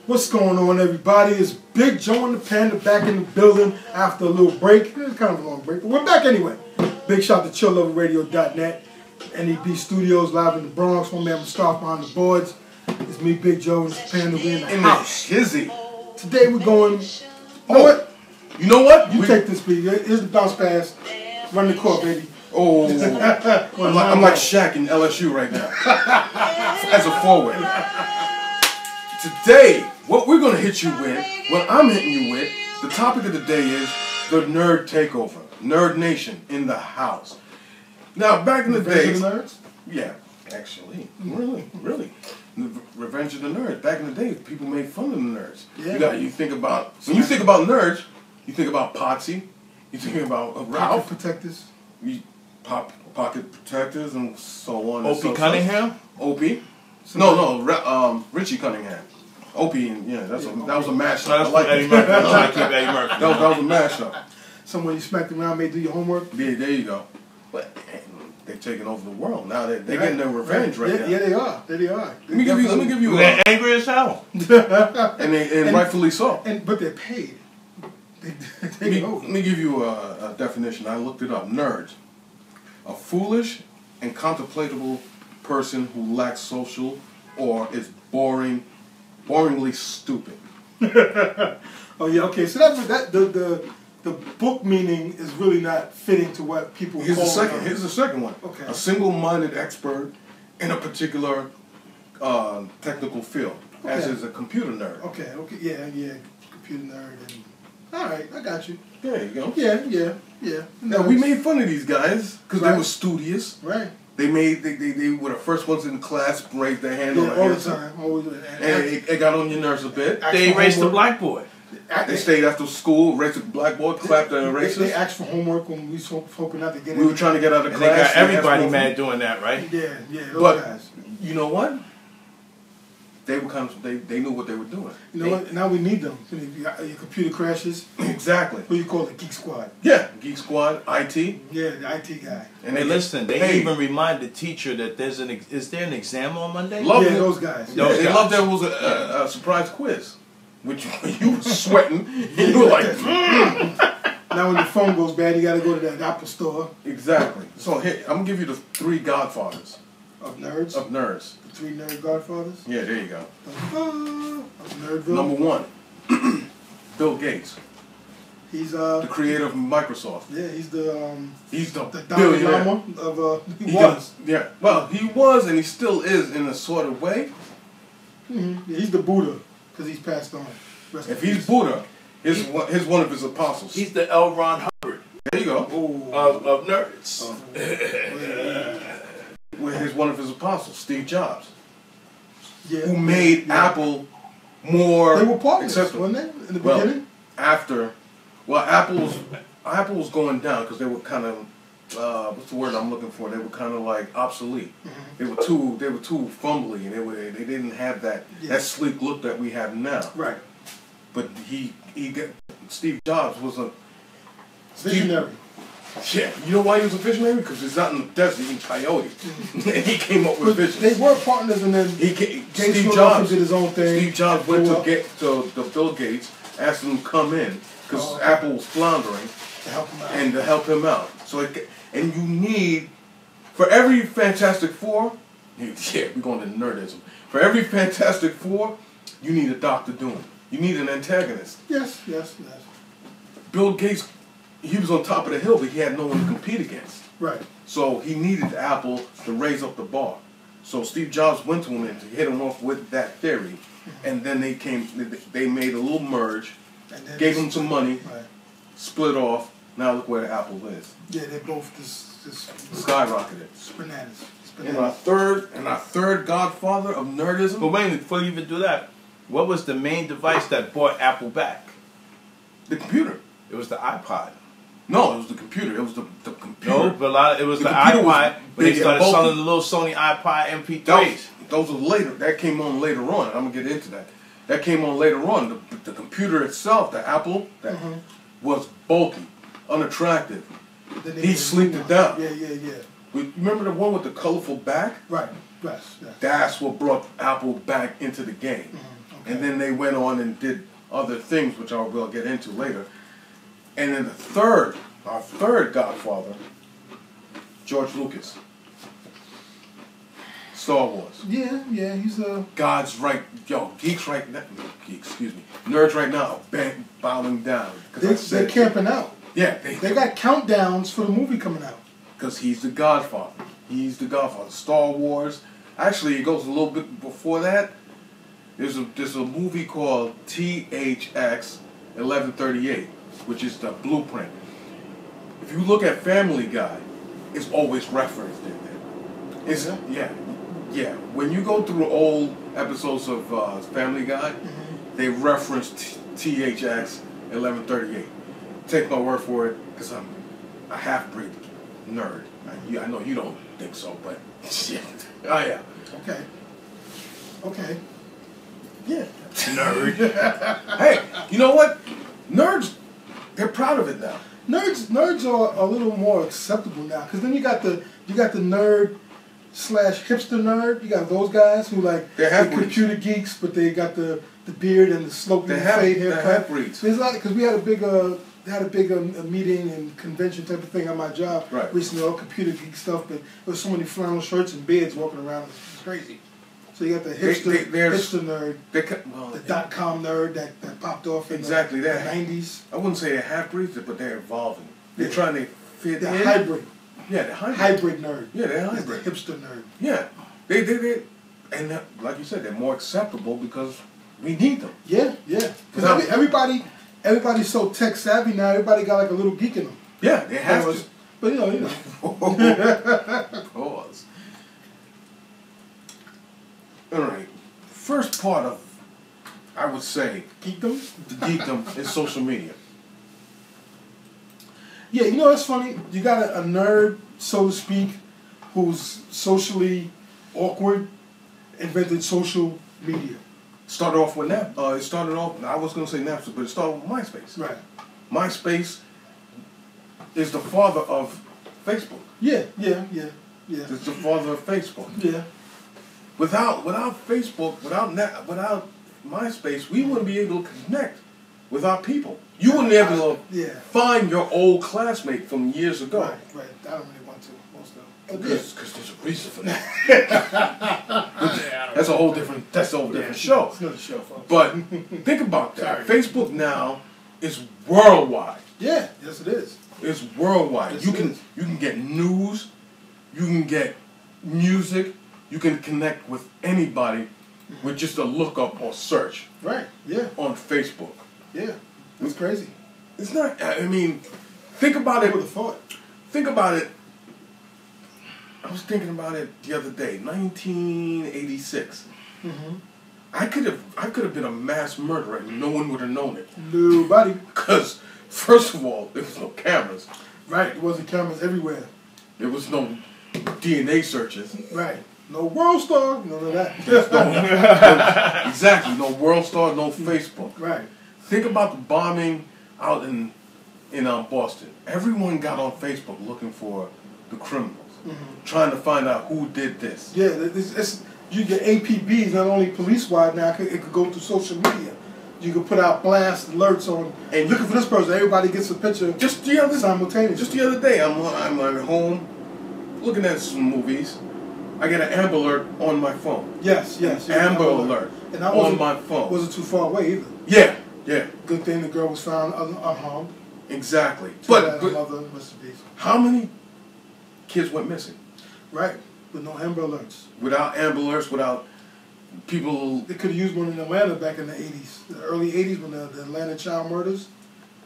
What's going on, everybody? It's Big Joe and the Panda back in the building after a little break. It's kind of a long break, but we're back anyway. Big shout to chillloverradio.net, NEB Studios live in the Bronx. My man Mustafa behind the boards. It's me, Big Joe, and the Panda. We're in the house. Hizzy. Today we're going. You know what? You know what? You take this, Big. Here's the bounce pass. Run the court, baby. Oh, I'm like Shaq in LSU right now as a forward. Today, what we're going to hit you with, what I'm hitting you with, the topic of the day is the nerd takeover. Nerd Nation in the house. Now, back in the days... Nerds? Yeah, actually. Really. Revenge of the Nerds. Back in the day, people made fun of the nerds. Yeah. You think about... When you think about nerds, you think about Potsy. You think about Ralph. Pocket protectors. Pocket protectors and so on. Opie Cunningham? Opie. No, Richie Cunningham. Opie and that was a mashup. No, that's like Eddie Murphy. I'm trying to keep Eddie Murphy. That was a mashup. Someone you smacked around may do your homework. Yeah, there you go. But they're taking over the world now. They're getting their revenge right now. Yeah, they are. There they are. Let me give you. They're angry as hell. and rightfully so. But they're paid. Let me give you a definition. I looked it up. Nerds. A foolish and contemplatable person who lacks social or is boringly stupid. Oh yeah, okay. So the book meaning is really not fitting to what people Here's call Here's the second one. Okay. A single-minded expert in a particular technical field, as is a computer nerd. Okay, yeah, computer nerd. And, all right, I got you. There you go. Yeah. Now we made fun of these guys because they were studious. Right. They were the first ones in the class to raise their hand on all the time. Always. And it got on your nerves a bit. They erased the blackboard. They stayed after school, erased the blackboard, clapped the erasers. They asked for homework when we was hoping not to get We were trying to get out of class. They got everybody mad doing that, right? Yeah, those guys. You know what? They were they knew what they were doing. You know what? Now we need them. Your computer crashes. Exactly. What do you call it? Geek Squad. Yeah, Geek Squad, IT. Yeah, the IT guy. And they even remind the teacher that is there an exam on Monday? Those guys. They loved there was a surprise quiz, which you were sweating and you were like, Now when the phone goes bad, you got to go to that Apple store. Exactly. So here, I'm gonna give you the 3 godfathers. Of nerds? Of nerds. The 3 nerd godfathers? Yeah, there you go. Of Nerdville. Number 1, Bill Gates. He's the creator of Microsoft. Yeah, he's the Dalai Lama of he was. Yeah. Well, he was and he still is in a sort of way. Yeah, he's the Buddha because he's passed on. If he's Buddha, he's one of his apostles. He's the L. Ron Hubbard. There you go. Of nerds. He's one of his apostles, Steve Jobs. Yeah. Who made Apple more They were partners, acceptable. weren't they, in the beginning? Apple was going down because they were kind of what's the word I'm looking for? They were kind of like obsolete. They were too fumbly, and they didn't have that sleek look that we have now. Right. But Steve Jobs was a visionary. Yeah, you know why he was a visionary? Because he's out in the desert eating coyote. And he came up with visions. They were partners, and then Steve Jobs did his own thing. Steve Jobs went to Bill Gates, asked him to come in because Apple was floundering, to help him out. So and you need, for every Fantastic Four, we're going to nerdism. For every Fantastic Four, you need a Dr. Doom. You need an antagonist. Yes. Bill Gates, he was on top of the hill, but he had no one to compete against. Right. So he needed Apple to raise up the bar. So Steve Jobs went to him and hit him off with that theory. And then they made a little merge, gave him some money, split off. Now look where Apple is. Yeah, they both skyrocketed. It's bananas. And our third godfather of nerdism. But wait, before you even do that, what was the main device that brought Apple back? The computer. It was the iPod. No, it was the computer. It was the computer. No, but it was the iPod. But they started selling the little Sony iPod MP3s. Those were later. That came on later on. I'm gonna get into that. That came on later on. The computer itself, the Apple, was bulky, unattractive. He sleeked it down. Yeah. You remember the one with the colorful back? Right. Yes. That's what brought Apple back into the game. Okay. And then they went on and did other things, which I will get into later. And then our third godfather, George Lucas. Star Wars. Yeah, he's a... Geeks right now, nerds right now are bowing down. They're camping out. Yeah. They got countdowns for the movie coming out. Because he's the godfather. He's the godfather. Star Wars. Actually, it goes a little bit before that. There's a movie called THX 1138, which is the blueprint. If you look at Family Guy, it's always referenced in there. Yeah. When you go through old episodes of Family Guy, they reference THX 1138. Take my word for it, because I'm a half-breed nerd. I know you don't think so, but shit. I am. Okay. Yeah. Nerd. Hey, you know what? Nerds, they're proud of it now. Nerds are a little more acceptable now, because then you got the nerd / hipster nerd. You got those guys who like they're computer geeks, but they got the beard and the sloping fade haircut. Half-breeds. There's a lot, because we had a big meeting and convention type of thing on my job recently, all computer geek stuff, but there was so many flannel shirts and beards walking around. It's crazy. So you got the hipster nerd, the .com nerd that popped off in the 90s. I wouldn't say they're half-breeds, but they're evolving. They're trying to fit in. Hybrid. Yeah, they're hybrid. Hybrid nerd. Yeah, they're hybrid. The hipster nerd. Yeah. And like you said, they're more acceptable because we need them. Yeah. Because everybody's so tech savvy now, everybody got like a little geek in them. Yeah, they have to. But you know. Pause. All right. First part of, I would say, geekdom? The geekdom is social media. Yeah, you know, it's funny. You got a nerd, so to speak, who's socially awkward, invented social media. Started off with I was going to say Napster, but it started with MySpace. Right. MySpace is the father of Facebook. Yeah. It's the father of Facebook. Yeah. Without Facebook, without MySpace, we wouldn't be able to connect with our people. You wouldn't be able to find your old classmate from years ago. Right. I don't really want to, most of them. Because there's a reason for that. That's a whole different show. It's another show, folks. But think about that. Facebook now is worldwide. Yeah, yes it is. It's worldwide. Yes, you can get news, you can get music, you can connect with anybody with just a lookup or search. Right. Yeah. On Facebook. Yeah. That's crazy. It's not. I mean, think about it. Who would have thought? Think about it. I was thinking about it the other day. 1986. Mm-hmm. I could have been a mass murderer and no one would have known it. Nobody. Because first of all, there was no cameras. Right. There wasn't cameras everywhere. There was no DNA searches. Right. No World Star. None of that. Exactly. No World Star. No Facebook. Right. Think about the bombing out in Boston. Everyone got on Facebook looking for the criminals, trying to find out who did this. Yeah, you get APBs, not only police-wide now, it could go through social media. You could put out blast alerts on, and looking for this person, everybody gets a picture simultaneously. Just the other day, I'm at home, looking at some movies. I get an Amber Alert on my phone. Yes. Amber Alert and on my phone. Wasn't too far away either. Yeah. Good thing the girl was found unharmed. Exactly. But how many kids went missing? Right. With no Amber Alerts. Without Amber Alerts, without people... They could have used one in Atlanta back in the 80s. The early 80s when the Atlanta child murders.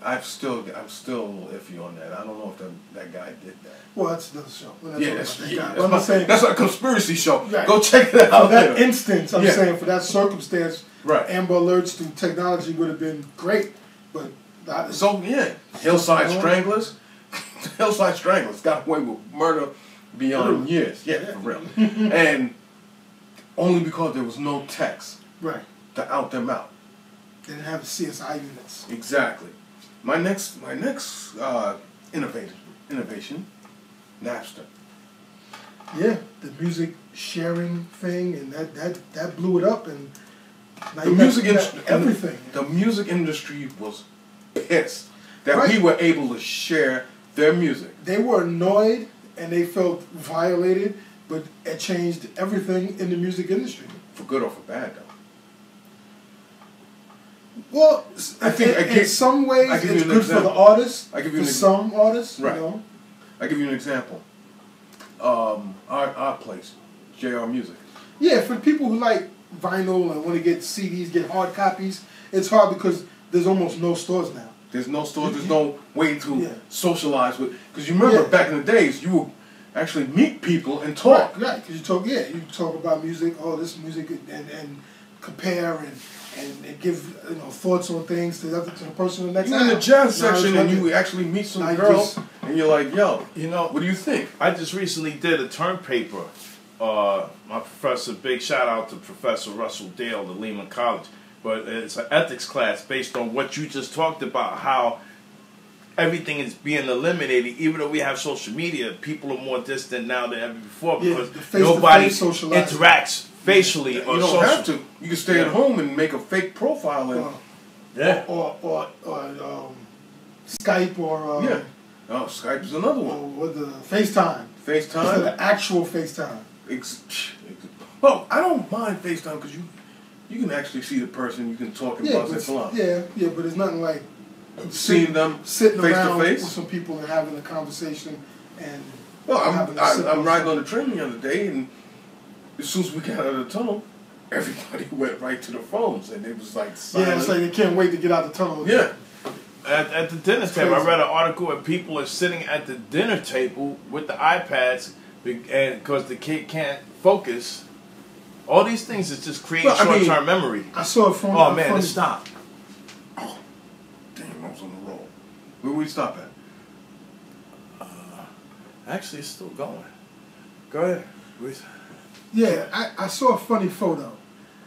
I'm still iffy on that. I don't know if that guy did that. Well, that's another show. That's a conspiracy show. Right. Go check that out. For that instance, I'm saying, for that circumstance, right. Amber Alerts through technology would have been great, but... Hillside Stranglers. Hillside Stranglers got away with murder beyond years. Yeah, for real. And only because there was no text to out them out. They didn't have the CSI units. Exactly. My next innovation, Napster. Yeah, the music sharing thing, and that blew it up, and Now everything. The music industry was pissed that we were able to share their music. They were annoyed and they felt violated, but it changed everything in the music industry. For good or for bad, though. Well, I think in some ways it's good for the artists. I give you some artists, right. You know. I give you an example. Our place, JR Music. Yeah, for people who like vinyl and want to get CDs, get hard copies, it's hard because there's almost no stores now. There's no stores. There's no way to socialize with. Because you remember back in the days, you would actually meet people and talk. Right. Because you talk about music, this music, and compare and give thoughts on things to the person next. You're in the jazz section and you actually meet some girls and you're like, yo, what do you think? I just recently did a term paper. My professor, big shout out to Professor Russell Dale of Lehman College. But it's an ethics class based on what you just talked about, how everything is being eliminated. Even though we have social media, people are more distant now than ever before because nobody interacts facially or you don't have to. You can stay at home and make a fake profile and or Skype or Skype is another one. Or the FaceTime. Instead of the actual FaceTime. Well, I don't mind FaceTime because you can actually see the person. You can talk and buzz and salon. Yeah, but it's nothing like seeing them sitting face around to face with some people and having a conversation. And I'm riding on the train the other day, and as soon as we got out of the tunnel, everybody went right to the phones, and it was like silent. Yeah, it's like they can't wait to get out the tunnel. Yeah. At the dinner table, I read an article where people are sitting at the dinner table with the iPads, and because the kid can't focus. All these things is just creating short-term memory. I saw it from... Oh, man, it stopped. Oh, damn, I was on the roll. Where we stop at? Actually, it's still going. Go ahead. Yeah, I saw a funny photo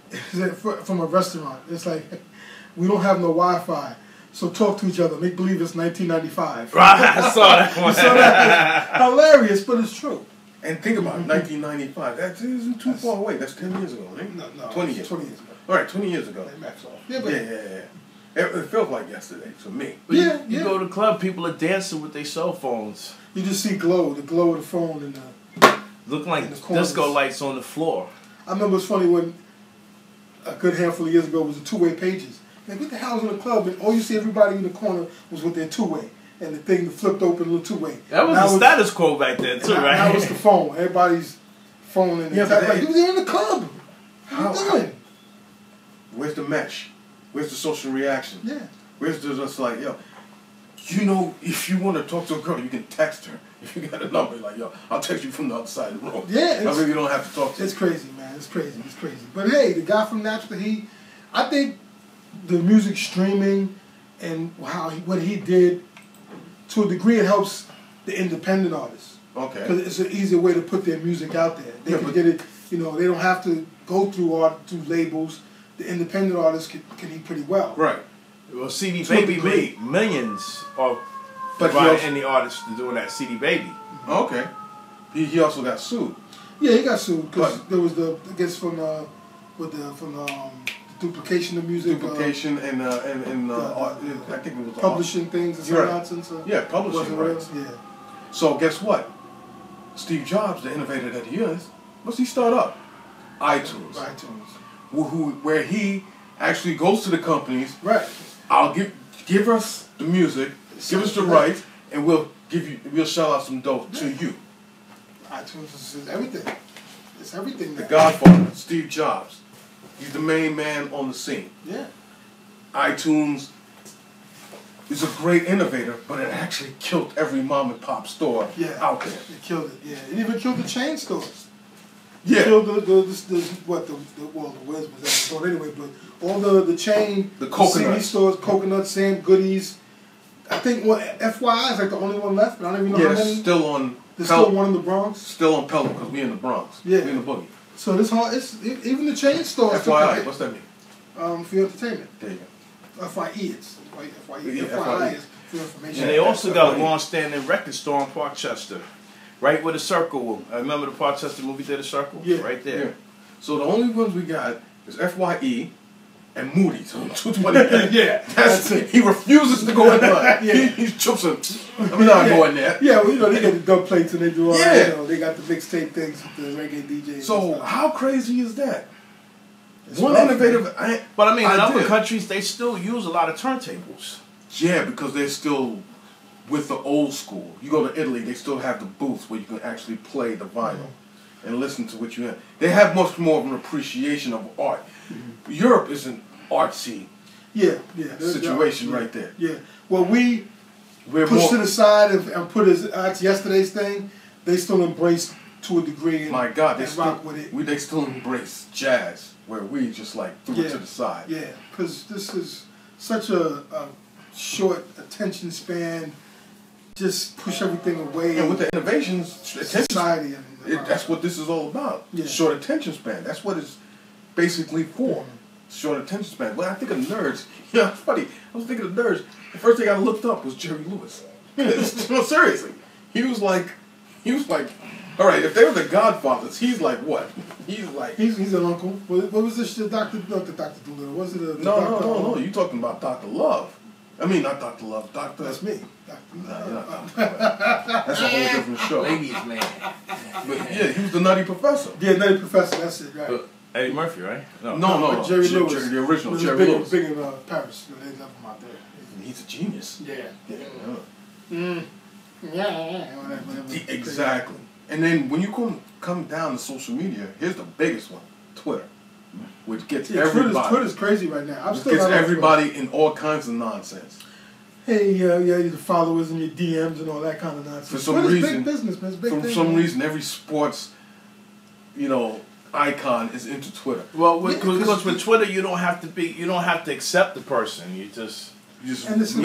from a restaurant. It's like, we don't have no Wi-Fi, so talk to each other. Make believe it's 1995. Right, I saw that one. You saw that? It's hilarious, but it's true. And think about 1995. That isn't too far away. That's 10 years ago, right? No, 20 years. 20 years ago. All right, 20 years ago. Yeah. It felt like yesterday for me. But you go to the club, people are dancing with their cell phones. You just see the glow of the phone and the... Looking like disco lights on the floor. I remember it's funny when a good handful of years ago was the two-way pages. Like, what the hell was in the club? And all you see everybody in the corner was with their two-way. And the thing flipped open a little two-way. That was the status quo back then, too, right? Now it's the phone. Everybody's phone in the like, you're in the club. How you doing? Where's the mesh? Where's the social reaction? Yeah. Where's the just like, yo, if you want to talk to a girl, you can text her. If you got a number, like, yo, I'll text you from the other side of the room. Yeah. I really don't have to talk to you. It's crazy, man. It's crazy. But hey, the guy from Natural, I think the music streaming and what he did, to a degree, it helps the independent artists. Okay. Because it's an easier way to put their music out there. They can get it, they don't have to go through labels. The independent artists can eat pretty well. Right. Well, CD Baby made millions of any artists doing that. CD Baby. Okay. He also got sued. Yeah, he got sued because there was from duplication of music. Duplication and I think it was publishing things and some nonsense. Publishing rights. Yeah. So guess what? Steve Jobs, the innovator that he is, what's he start up? iTunes. Where he actually goes to the companies. Right. I'll give us the music, give us the rights, and we'll shell out some dough to you. iTunes is everything. It's everything. The Godfather, Steve Jobs. He's the main man on the scene. Yeah. iTunes is a great innovator, but it actually killed every mom and pop store out there. It killed it. Yeah. It even killed the chain stores. Yeah. It killed the Wiz was that store anyway, but all the chain, the CD stores, Coconut, Sam Goodies. I think FYI is like the only one left, but I don't even know how many. There's still one in the Bronx. Still on Pelham because we in the Bronx. Yeah. We in the boogie. So even the chain stores. FYI, what's that mean? For your entertainment. There you go. FYE it's FYE is for information. And they also got a long-standing record store in Parkchester, right where the Circle. I remember the Parkchester movie did a Circle. Yeah. Right there. Yeah. So the only ones we got is FYE, and Moody to 220. Yeah, that's it. He refuses to go in there. Yeah. He trips him. I'm not going there. Yeah, well, you know, they get the dub plates and they do all that. You know, they got the mixtape things with the reggae DJs. So how crazy is that? It's one innovative. But I mean, in other countries, they still use a lot of turntables. Yeah, because they're still with the old school. You go to Italy, they still have the booths where you can actually play the vinyl and listen to what you have. They have much more of an appreciation of art. Europe is an artsy situation right there. Yeah. Well, we're pushed to the side and put as yesterday's thing. They still embrace to a degree. And, my God, rock with it. They still embrace jazz, where we just like threw it to the side. Yeah, because this is such a short attention span. Just push everything away. And with the innovations, society. That's what this is all about. Yeah. Short attention span. That's what it's basically for. Short attention span. When I think of nerds, you know, it's funny. I was thinking of nerds. The first thing I looked up was Jerry Lewis. No, seriously. He was like, all right, if they were the Godfathers, he's like what? He's like... He's an uncle. What was this shit, Dr. Dolittle? Was it a... No. You're talking about Dr. Love. I mean, not Dr. Love. Dr. That's me. That's a whole different show. Ladies, man. But yeah, he was the Nutty Professor. Yeah, Nutty Professor, that's it, right. Eddie Murphy, right? No. Jerry Lewis. The original Jerry Lewis. Big in Paris. They love him out there. He's a genius. Yeah. Exactly. And then when you come down to social media, here's the biggest one, Twitter. Which gets everybody. Twitter's crazy right now. Which gets everybody in all kinds of nonsense. Hey, your followers and your DMs and all that kind of nonsense. For some reason, big business, man. It's big for some reason, every sports, icon is into Twitter. Well, because with Twitter, you don't have to accept the person. You just as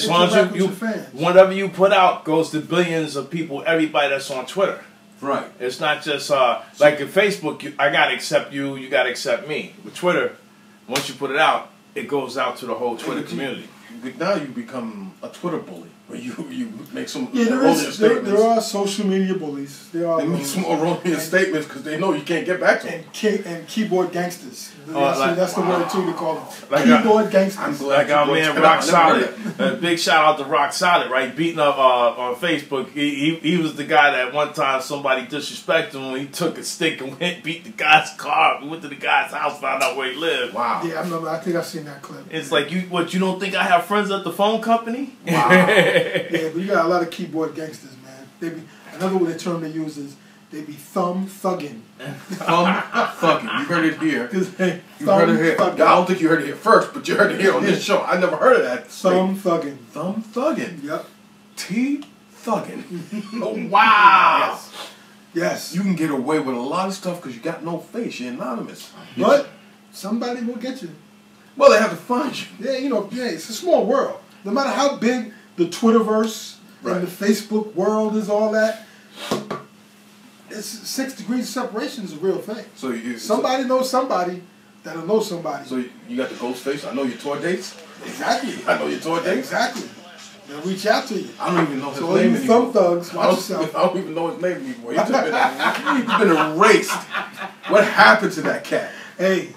long as you whatever you put out goes to billions of people. Everybody that's on Twitter. Right. It's not just like in Facebook, I gotta accept you, you gotta accept me. With Twitter, once you put it out, it goes out to the whole Twitter community. Now you become a Twitter bully, where you make some erroneous statements. There are social media bullies. They make some erroneous statements because they know you can't get back to them. And keyboard gangsters. That's the word too. They call them keyboard gangsters. Like our man Rock Solid. Big shout out to Rock Solid, right? Beating up on Facebook. He was the guy that one time somebody disrespected him when he took a stick and went beat the guy's car. We went to the guy's house, found out where he lived. Wow. Yeah, I think I've seen that clip. It's like you don't think I have friends at the phone company? Wow. Yeah, but you got a lot of keyboard gangsters, man. Another term they use is they be thumb thugging. Thumb thugging. You heard it here. You heard it here. I don't think you heard it here first, but you heard it here on this show. I never heard of that. Thumb thugging. Thumb thugging. Yep. T thugging. Oh, wow. Yes. You can get away with a lot of stuff because you got no face. You're anonymous. But somebody will get you. Well, they have to find you. Yeah, it's a small world. No matter how big the Twitterverse and the Facebook world is, all that, it's 6 degrees of separation is a real thing. So somebody knows somebody that'll know somebody. So you got the ghost face. I know your tour dates. Exactly. I know your tour dates. Exactly. They'll reach out to you. I don't even know his name anymore. So thumb thugs, watch yourself. I don't even know his name anymore. He's been erased. What happened to that cat? Hey,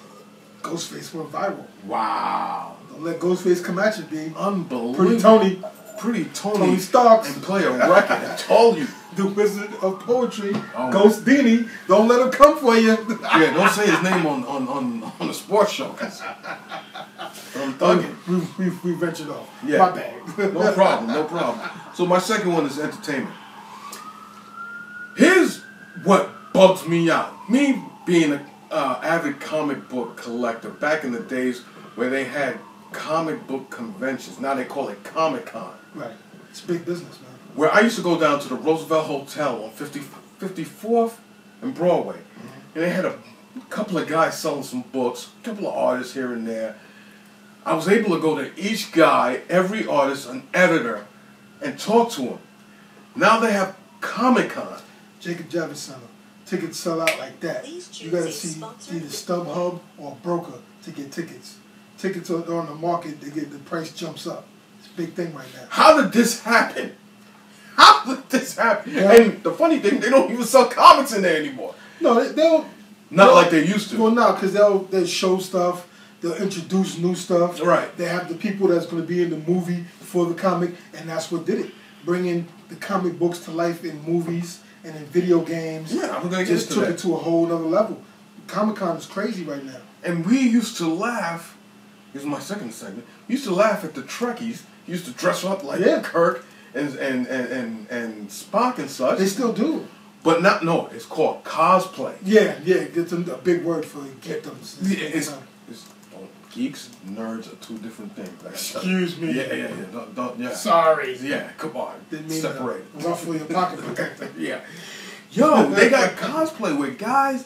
Ghostface went viral. Wow. Don't let Ghostface come at you, B. Unbelievable. Pretty Tony Starks. And play a record. I told you. The Wizard of Poetry, Ghost Dini. Don't let him come for you. Yeah, don't say his name on the sports show. I'm thugging. We ventured off. Yeah. My bad. No problem. So my second one is entertainment. Here's what bugs me out. Me being an avid comic book collector back in the days where they had comic book conventions. Now they call it Comic-Con. Right. It's big business, man. Where I used to go down to the Roosevelt Hotel on 54th and Broadway. And they had a couple of guys selling some books, a couple of artists here and there. I was able to go to each guy, every artist, an editor, and talk to him. Now they have Comic-Con. Jacob Javits Center. Tickets sell out like that. You got to see either StubHub or broker to get tickets. Tickets are on the market, the price jumps up. It's a big thing right now. How did this happen? Yeah. And the funny thing, they don't even sell comics in there anymore. No, they'll not like they used to. Well, no, because they'll show stuff. they'll introduce new stuff. Right. They have the people that's going to be in the movie for the comic, and that's what did it. Bringing the comic books to life in movies and in video games. Yeah, I'm going to just took it to a whole other level. Comic-Con is crazy right now. And we used to laugh. This is my second segment. We used to laugh at the Trekkies. We used to dress up like Kirk and Spock and such. They still do. But no, it's called cosplay. Yeah, it's a big word for geekdoms. Geeks, nerds are two different things. Excuse me. Yeah. Sorry. Yeah, come on. Didn't mean separate. Roughly a pocket protector. Yeah. Yo, they got cosplay with guys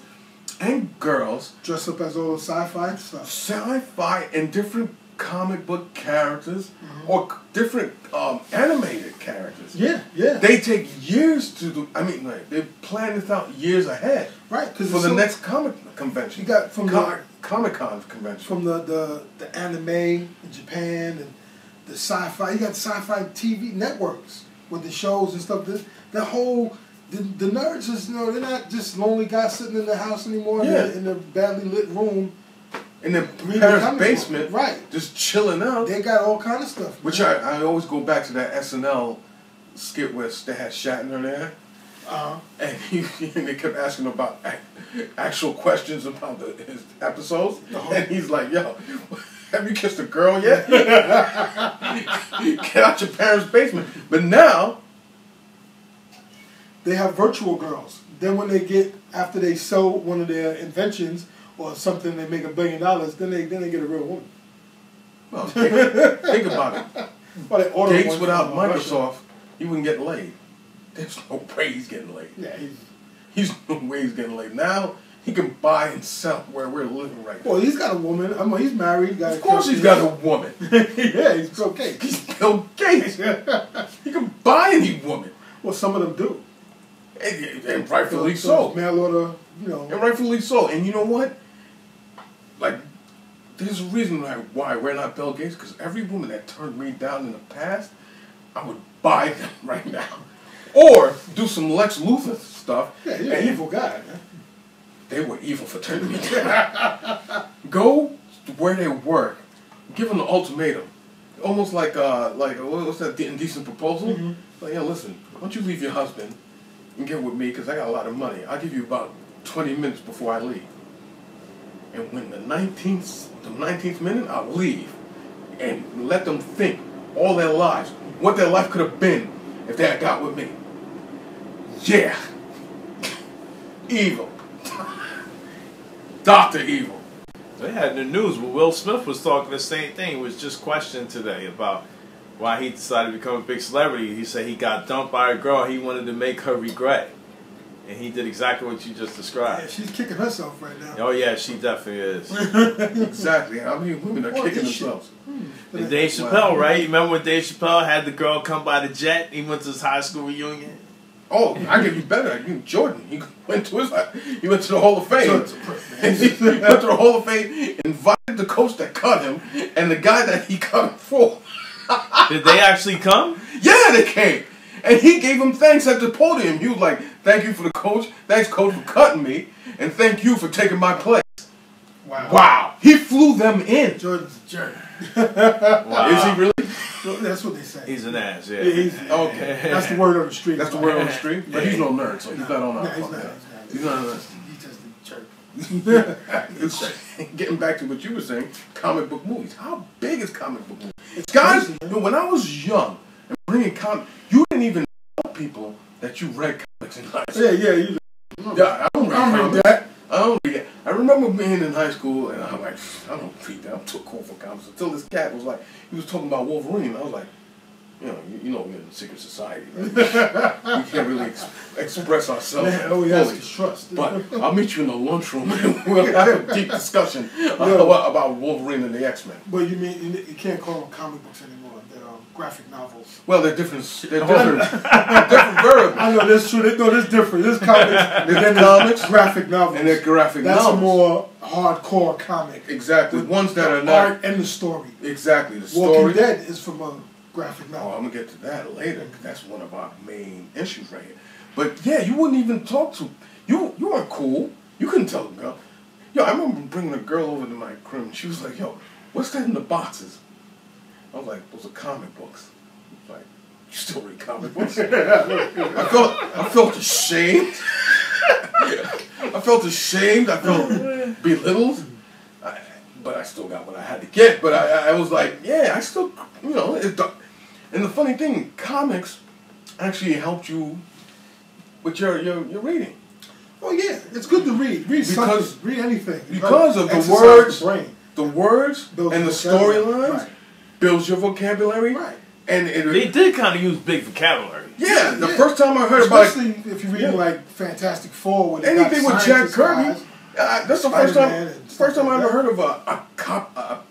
and girls. Dress up as all the sci-fi stuff. Sci-fi and different comic book characters or different animated characters. Yeah. They take years to do. I mean, like they plan this out years ahead. Right, because for the next comic convention. You got from Comic-Con convention. From the anime in Japan and the sci-fi. You got sci-fi TV networks with the shows and stuff. The whole the nerds is they're not just lonely guys sitting in the house anymore in their badly lit room. In their parents' basement, right? Just chilling out. They got all kind of stuff. Which I always go back to that SNL skit where they had Shatner there, and they kept asking about actual questions about his episodes, and he's like, "Yo, have you kissed a girl yet? Get out your parents' basement." But now they have virtual girls. Then when after they sell one of their inventions or something, they make $1 billion. Then they get a real woman. Well, think about it. Well, Gates without Microsoft, he wouldn't get laid. There's no way he's getting laid. Yeah, he's no way he's getting laid. Now he can buy and sell where we're living right now. Well, he's got a woman. I mean, he's married. Of course he's got a woman. Yeah, he's Bill Gates. He's Bill Gates. He can buy any woman. Well, some of them do. And rightfully so. Mail order, And rightfully so. And you know what? Like, there's a reason why we're not Bill Gates, because every woman that turned me down in the past, I would buy them right now. Or do some Lex Luthor stuff. Yeah, you're an evil guy, man. They were evil for turning me down. Go to where they work. Give them an ultimatum. Almost like what's that indecent proposal? Like, listen, why don't you leave your husband and get with me, because I got a lot of money. I'll give you about 20 minutes before I leave. And when the 19th minute, I'll leave and let them think all their lives, what their life could have been if they had got with me. Yeah. Evil. Dr. Evil. They had in the news where Will Smith was talking the same thing. He was just questioned today about why he decided to become a big celebrity. He said he got dumped by a girl he wanted to make her regret. And he did exactly what you just described. Yeah, she's kicking herself right now. Oh, yeah, she definitely is. Exactly. I mean, women are kicking themselves. And Dave Chappelle, right? You remember when Dave Chappelle had the girl come by the jet? He went to his high school reunion. Oh, I give you better. Jordan. He went to the Hall of Fame. He went to the Hall of Fame, invited the coach that cut him, and the guy that he cut him for. Did they actually come? Yeah, they came. And he gave him thanks at the podium. He was like, "Thank you for the coach. Thanks, coach, for cutting me. And thank you for taking my place." Wow. He flew them in. Jordan's a jerk. Wow. Is he really? That's what they say. He's an ass, yeah. Okay. That's the word on the street. That's the word on the street? But he's no nerd, so he's not on our He's not a nerd. He's just a jerk. Getting back to what you were saying, comic book movies. How big is comic book movies? Guys, when I was young and bringing comics, you didn't even tell people that you read comics in high school. Yeah. I don't read that. I don't read that. I remember being in high school and I'm like, I don't read that. I'm too cool for comics. Until this cat was like, he was talking about Wolverine. I was like, you know we're in a secret society. Right? We can't really express ourselves fully. Has trust. But I'll meet you in the lunchroom and we'll have a deep discussion about Wolverine and the X-Men. But you mean you can't call them comic books anymore? They're graphic novels. Well, they're different. They're different variables. I know that's true. No, that's different. This comics. They're comics, graphic novels, and they're graphic novels. That's a more hardcore comic. Exactly. Ones that are not art and the story. Exactly. The story. Walking Dead is from a graphic novel. Oh, I'm gonna get to that later because that's one of our main issues right here. But yeah, you wouldn't even talk to you weren't cool. You couldn't tell a girl, Yo, I remember bringing a girl over to my crib, and she was like, "Yo, what's that in the boxes?" I was like, "Those are comic books." I was like, "You still read comic books?" I felt ashamed. I felt ashamed. I felt belittled. But I still got what I had to get. But I was like, yeah, I still, you know. And the funny thing, comics actually helped you with your reading. Oh yeah, it's good to read. Read something. Read anything. Because of the words and the storyline builds your vocabulary. Right. And they did kind of use big vocabulary. Yeah, the first time I heard about it, especially if you're reading like Fantastic Four, when anything with Jack Kirby. That's the first time I ever heard of a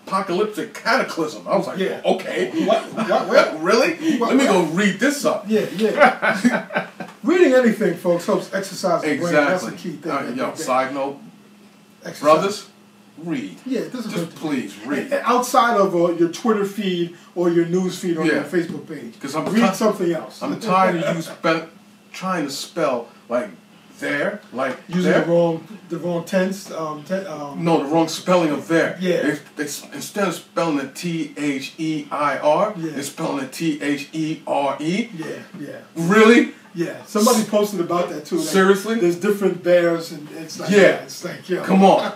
apocalyptic cataclysm. I was like, okay, what? Really? Let me go read this up. Yeah. Reading anything, folks, helps exercise the brain. That's the key thing. Side note, brothers, read. Yeah, it doesn't just please read. Outside of your Twitter feed or your news feed on your Facebook page, because read something else. I'm tired of you trying to spell like there, like using there. the wrong tense. No, the wrong spelling of there. Yeah. They instead of spelling it THEIR, they're spelling it THERE. Yeah. Really? Yeah. Somebody posted about that too. Like, seriously? There's different bears, and it's like it's like come on.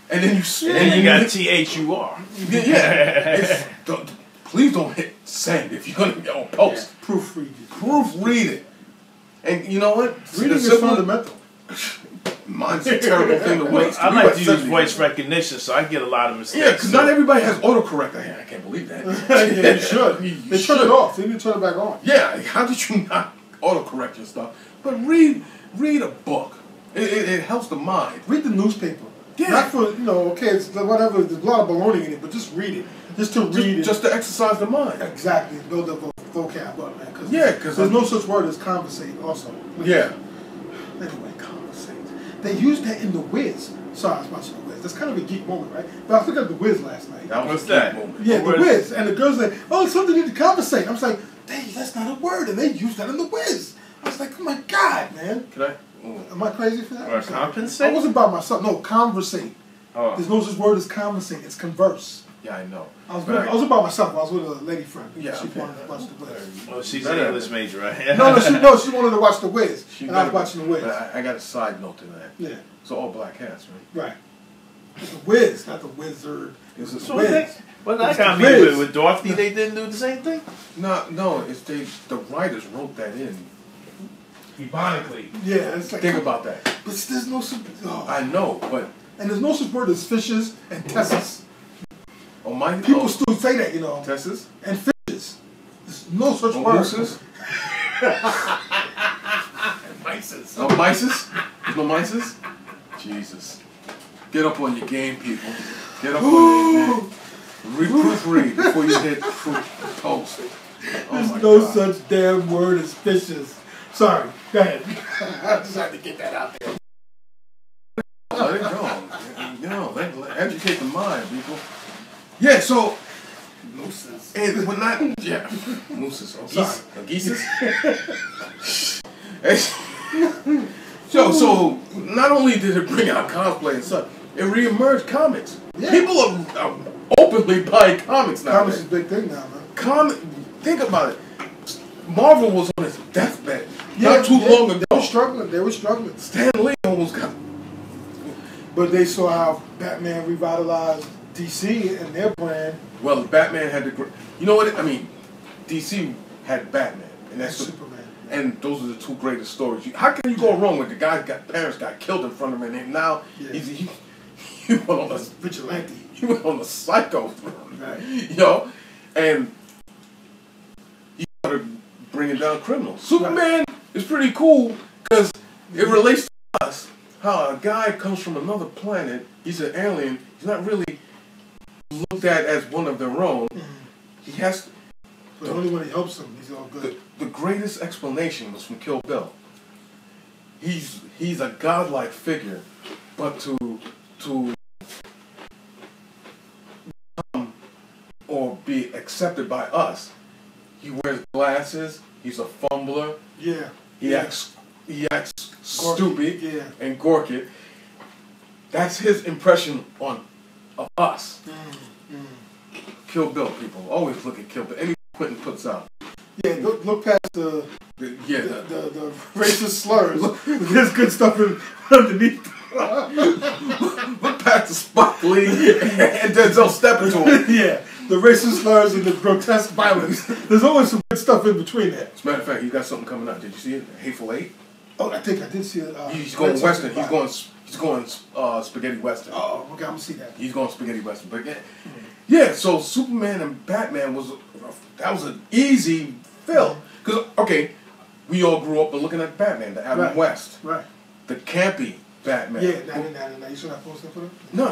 And then you got THUR. Yeah. Please don't hit send if you're gonna post. Yeah. Proofread it. Proofread it. And you know what? Reading is fundamental. Mine's a terrible thing to waste. I like to use voice recognition, so I get a lot of mistakes. Yeah, because not everybody has autocorrect. I can't believe that. Yeah, you should. They turn it off. They need to turn it back on. Yeah, how did you not autocorrect your stuff? But read a book. It helps the mind. Read the newspaper. Yeah. Not for, okay, it's whatever, there's a lot of baloney in it, but just read it. Just to read it. Just to exercise the mind. Exactly. Build up vocab up, man. Because there's no such word as conversate also. Yeah. Anyway, conversate. They used that in The Wiz. Sorry, I was watching The Wiz. That's kind of a geek moment, right? But I was looking at The Wiz last night. What's that? Yeah, The Wiz. And the girl's like, oh, it's something you need to conversate. I was like, dang, that's not a word. And they used that in The Wiz. I was like, oh my God, man. Can I? Am I crazy for that? Or compensate? I wasn't by myself. No, conversate. Oh. There's no such word as conversate. It's converse. Yeah, I know. I was by myself. I was with a lady friend. Yeah, she wanted to watch The Wiz. Oh, she's an English major, right? No, she wanted to watch The Wiz. And I was watching The Wiz. I got a side note to that. Yeah. It's all black hats, right? Right. It's The Wiz, not The Wizard. It's The Wiz. Well, that got me with Dorothy. They didn't do the same thing. No. It's the writers wrote that in. Ironically. Yeah, it's like, think about that. But there's no such. I know, but there's no such word as fishes and tesses. People still say that, Tesses and fishes. There's no such word. Mooses. Mices. No mices. There's no mices. Jesus, get up on your game, people. Get up on your game. Proofread before you hit post. There's no such damn word as fishes. Sorry, go ahead. I just had to get that out there. Let it go. Educate the mind, people. Yeah, so mooses. And we're not mooses. Geeses. So not only did it bring out cosplay and stuff, it reemerged comics. Yeah. People are openly buying comics now. Comics is a big thing now, man. Think about it. Marvel was on his deathbed not too long ago. They were struggling. Stan Lee almost got. But they saw how Batman revitalized DC and their brand. Well, Batman had the. You know what? I mean, DC had Batman, and that's Superman. And those are the two greatest stories. How can you go wrong with the guy's parents got killed in front of him, and now he went on a vigilante. He went on a psycho. Right. And you started bringing down criminals. Superman is pretty cool because it relates to us. How a guy comes from another planet, he's an alien, he's not really looked at as one of their own. He has to. But only when he helps them, he's all good. The greatest explanation was from Kill Bill. He's a godlike figure, but to become or be accepted by us, he wears glasses, he's a fumbler. Yeah. He acts stupid and gork it. That's his impression of us. Kill Bill, people. Always look at Kill Bill. Any Quentin puts out. Yeah, look past the racist slurs. There's good stuff underneath. Look past the Spike Lee and Denzel stepping to him. Yeah, the racist slurs and the grotesque violence. There's always some good stuff in between there. As a matter of fact, he's got something coming out. Did you see it? Hateful Eight? Oh, I think I did see it. He's going Western. He's going spaghetti Western. Oh, okay, I'm going to see that. He's going spaghetti Western. But yeah, so Superman and Batman was an easy fill. Because, okay, we all grew up looking at Batman, the Adam West. Right. The campy Batman. Yeah, you saw that poster for him? No.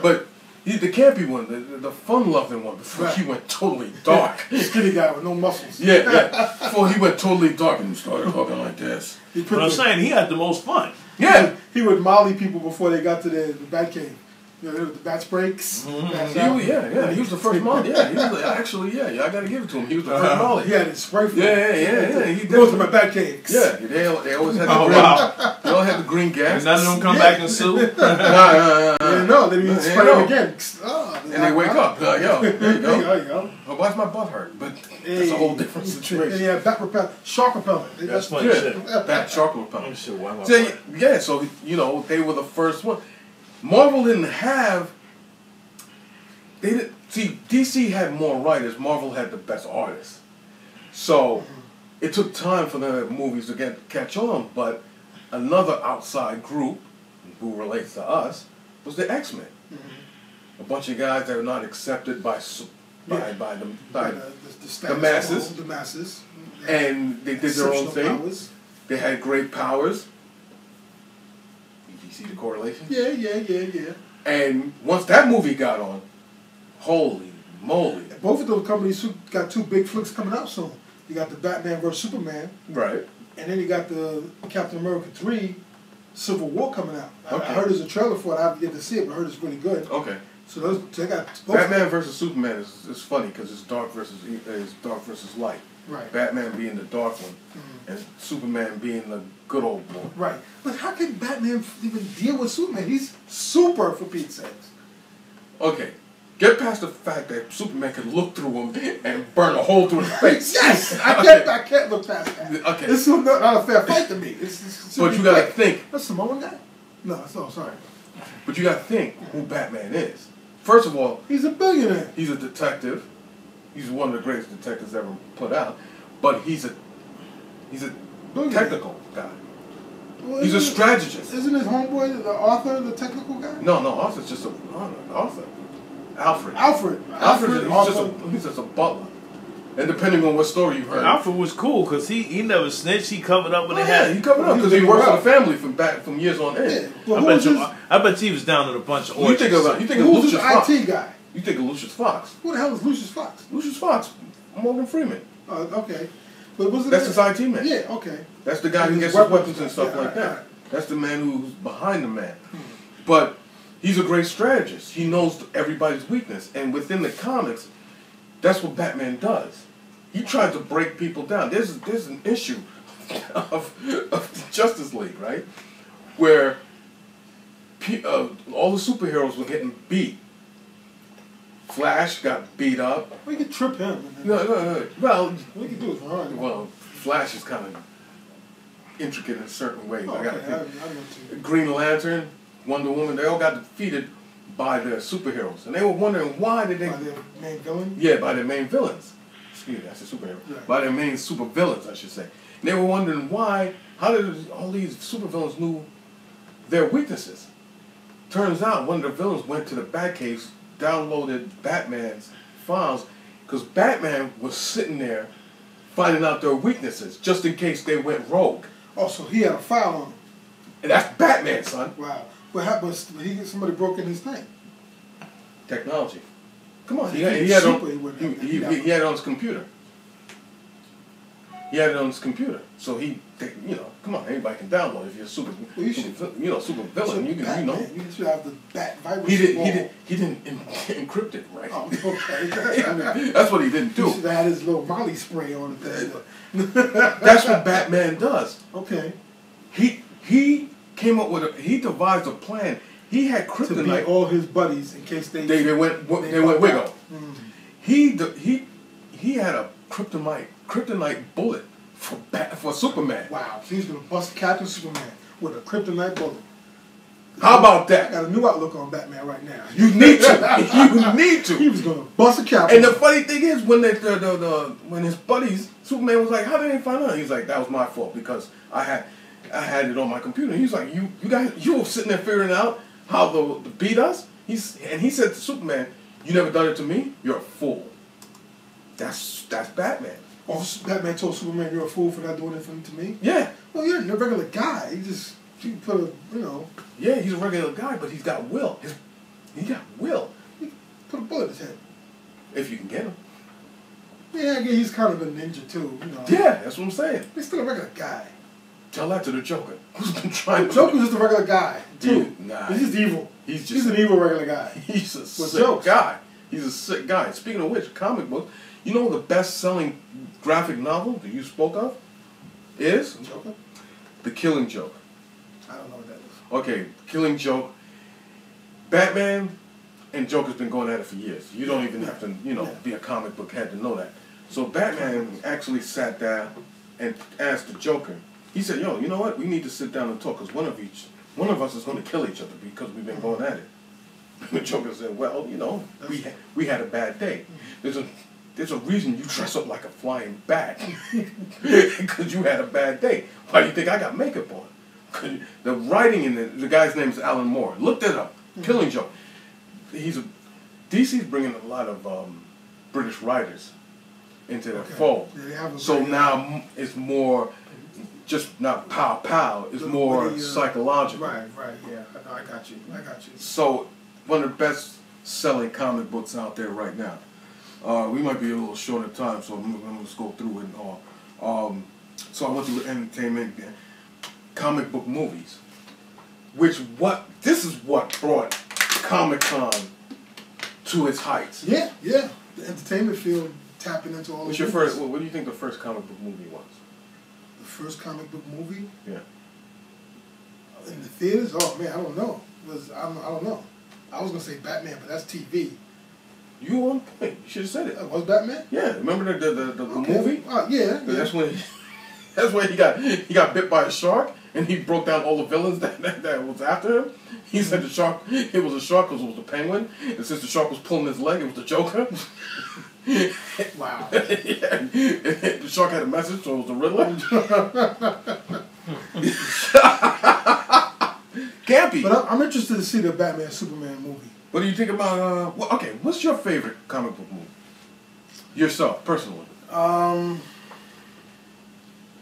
But the campy one, the fun-loving one, before he went totally dark. Skinny guy with no muscles. Yeah. Before he went totally dark and started talking like this. But I'm saying he had the most fun. Yeah. He would molly people before they got to the Batcave. You know, the bat breaks. He was the first Molly. Yeah, he was actually, I got to give it to him. He was the first Molly. He had it spray for Yeah. He goes to my bat cakes. Yeah, they always had the green. They all had the green gas. And none of them come back and sue. No, they didn't spray them again. And they wake up. Yo, there you go. There you go. Oh, why's my butt hurt? But that's a whole different situation. And he had bat repellent, shark repellent. That's funny shit. Bat shark repellent. So, so they were the first one. Marvel didn't have. DC had more writers. Marvel had the best artists. So it took time for the movies to catch on. But another outside group who relates to us was the X-Men. A bunch of guys that were not accepted by the masses. The masses. And they did their own thing. Powers. They had great powers. You see the correlation? Yeah. And once that movie got on, holy moly. Both of those companies got two big flicks coming out soon. You got the Batman vs. Superman. Right. And then you got the Captain America 3 Civil War coming out. Okay. I heard there's a trailer for it. I haven't yet to see it, but I heard it's really good. Okay. So they got both. Batman vs. Superman is funny because it's dark versus light. Right. Batman being the dark one, and Superman being the good old boy. Right. But how can Batman even deal with Superman? He's super, for Pete's sakes. Okay. Get past the fact that Superman can look through him and burn a hole through his face. Yes! I can't look past that. Okay. It's not a fair fight to me. But you gotta think. That's Samoan guy? No, sorry. But you gotta think who Batman is. First of all, he's a billionaire. He's a detective. He's one of the greatest detectives ever put out. But he's a technical guy. Well, he's a strategist. Isn't his homeboy the author, the technical guy? No, Arthur's just an author. Alfred. He's just a butler. And depending on what story you heard. Alfred was cool because he never snitched. He covered up what they had. He covered up because he worked for the family from years on end. Yeah. Well, I bet you he was down in a bunch of orchards. You think of Lucius Fox. IT guy? You think of Lucius Fox. Who the hell is Lucius Fox? Lucius Fox. Morgan Freeman. Okay. But that's his IT man. Yeah, okay. That's the guy who gets his weapons and stuff like that. Right. That's the man who's behind the man. But he's a great strategist. He knows everybody's weakness. And within the comics, that's what Batman does. He tried to break people down. There's an issue of the Justice League, right? Where all the superheroes were getting beat. Flash got beat up. We could trip him. No. Well, we could do it wrong. Well, Flash is kind of intricate in certain ways. Oh, I got to think. I Green Lantern, Wonder Woman, they all got defeated by the superheroes, and they were wondering why did they? By their main villain. Yeah, by their main villains. Excuse me, that's a superhero. Right. By their main super villains, I should say. And they were wondering why. How did all these supervillains knew their weaknesses? Turns out one of the villains went to the Batcave, downloaded Batman's files, because Batman was sitting there finding out their weaknesses just in case they went rogue. Oh, so he had a file on him. And that's Batman, son. Wow. What happened? Somebody broke in his thing. Technology. Come on. He had it on his computer. He had it on his computer. So come on, anybody can download it. If you're super villain, you can. You should have the bat virus. He didn't encrypt it right. Oh, okay. That's what he didn't do. He should have had his little Molly spray on it. That's what Batman does. Okay. He came up with he devised a plan He had to kryptonite. be all his buddies in case they went wiggle. He had a kryptonite bullet for Superman. Wow, so he's gonna bust Captain Superman with a kryptonite bullet. How about that? I got a new outlook on Batman right now. You need to. You need to. He was gonna bust a Captain. And the funny thing is, when when his buddies, Superman was like, "How did they find out?" He's like, "That was my fault because I had it on my computer." He's like, "You were sitting there figuring out how to beat us." He said to Superman, "You never done it to me. You're a fool." That's Batman. Oh, Batman told Superman, "You're a fool for not doing anything to me." Yeah. Well, you're a regular guy. You put a, Yeah, he's a regular guy, but he's got will. He got will. You put a bullet in his head. If you can get him. Yeah, I guess he's kind of a ninja too. Yeah, that's what I'm saying. He's still a regular guy. Tell that to the Joker, who's been trying to. Joker's just a regular guy too. Nah, he's just evil. He's an evil regular guy. He's a sick guy. He's a sick guy. Speaking of which, comic book. You know the best-selling graphic novel that you spoke of is Joker? The Killing Joke. I don't know what that is. Okay, Killing Joke. Batman and Joker's been going at it for years. You don't even have to, be a comic book head to know that. So Batman actually sat down and asked the Joker. He said, "Yo, you know what? We need to sit down and talk because one of us is going to kill each other because we've been going at it." The Joker said, "Well, we had a bad day. There's a reason you dress up like a flying bat because you had a bad day. Why do you think I got makeup on?" The writing in the guy's name is Alan Moore. Look that up. Killing Joke. DC's bringing a lot of British writers into their fold. Yeah, so now it's more just not pow. It's more psychological. Right, yeah. I got you. So one of the best selling comic books out there right now. We might be a little short of time, so I'm going to just go through it all. So I went through entertainment, comic book movies. This is what brought Comic-Con to its heights. Yeah. The entertainment field tapping into all. What do you think the first comic book movie was? The first comic book movie? Yeah. In the theaters? Oh man, I don't know. I don't know. I was gonna say Batman, but that's TV. You were on point. You should have said it. Was Batman? Yeah. Remember the movie? Yeah. That's when he got bit by a shark and he broke down all the villains that was after him. He said it was a shark because it was a penguin, and since the shark was pulling his leg, it was the Joker. Wow. Yeah. The shark had a message, so it was the Riddler. Campy. But I'm interested to see the Batman Superman movie. What do you think about? What's your favorite comic book movie? Yourself, personally.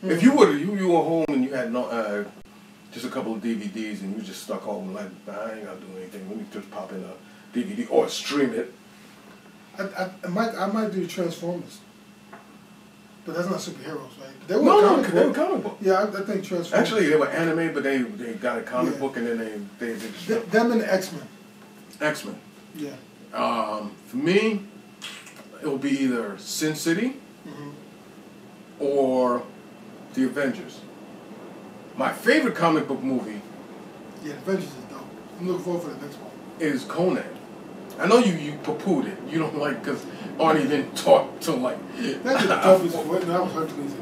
If you were home and you had just a couple of DVDs and you just stuck home like, I ain't gotta do anything. Let me just pop in a DVD or stream it. I might do Transformers, but that's not superheroes, right? They were comic book. Yeah, I think Transformers. Actually, they were anime, but they got a comic book and then they them and the X-Men. X-Men. Yeah. For me, it will be either Sin City or The Avengers. My favorite comic book movie. Yeah, The Avengers is dope. I'm looking forward for the next one. Is Conan. I know you poo-pooed it. You don't like because Arnie didn't talk till like. That's the toughest voice. No, I was Hercules.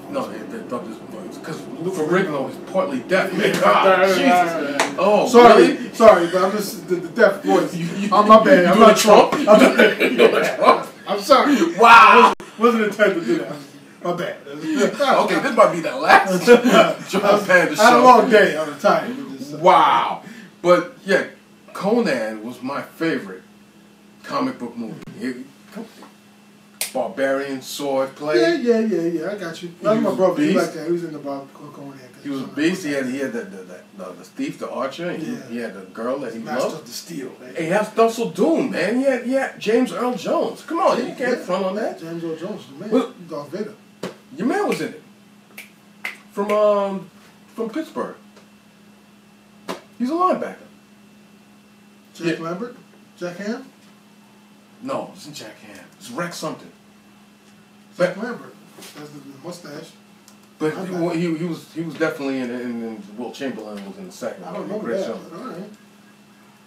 No, the toughest voice because Ferrigno is partly deaf. Jesus. Oh, sorry, really? Sorry, but I'm just the deaf voice. My bad. I'm not Trump. I'm sorry. Wow. Wasn't intended to do that. My bad. Okay, this might be the last John Panda show. I had a long day on the time. Wow. But yeah, Conan was my favorite comic book movie. Barbarian sword play. Yeah. I got you. That's my brother. He liked that. He was in the Conan. He was a beast. He had the thief, the archer, and he had the girl that he Master loved. of the Steel. Man. He has Russell Doom, man. He had James Earl Jones. Come on, you can't front on that. James Earl Jones, man. Well, Darth Vader. Your man was in it. From Pittsburgh. He's a linebacker. Jack Lambert? Jack Ham? No, it's not Jack Ham. It's Rex something. Jack Lambert. That's the mustache. But he was definitely in Will Chamberlain was in the second. I don't know Great that. show. All right.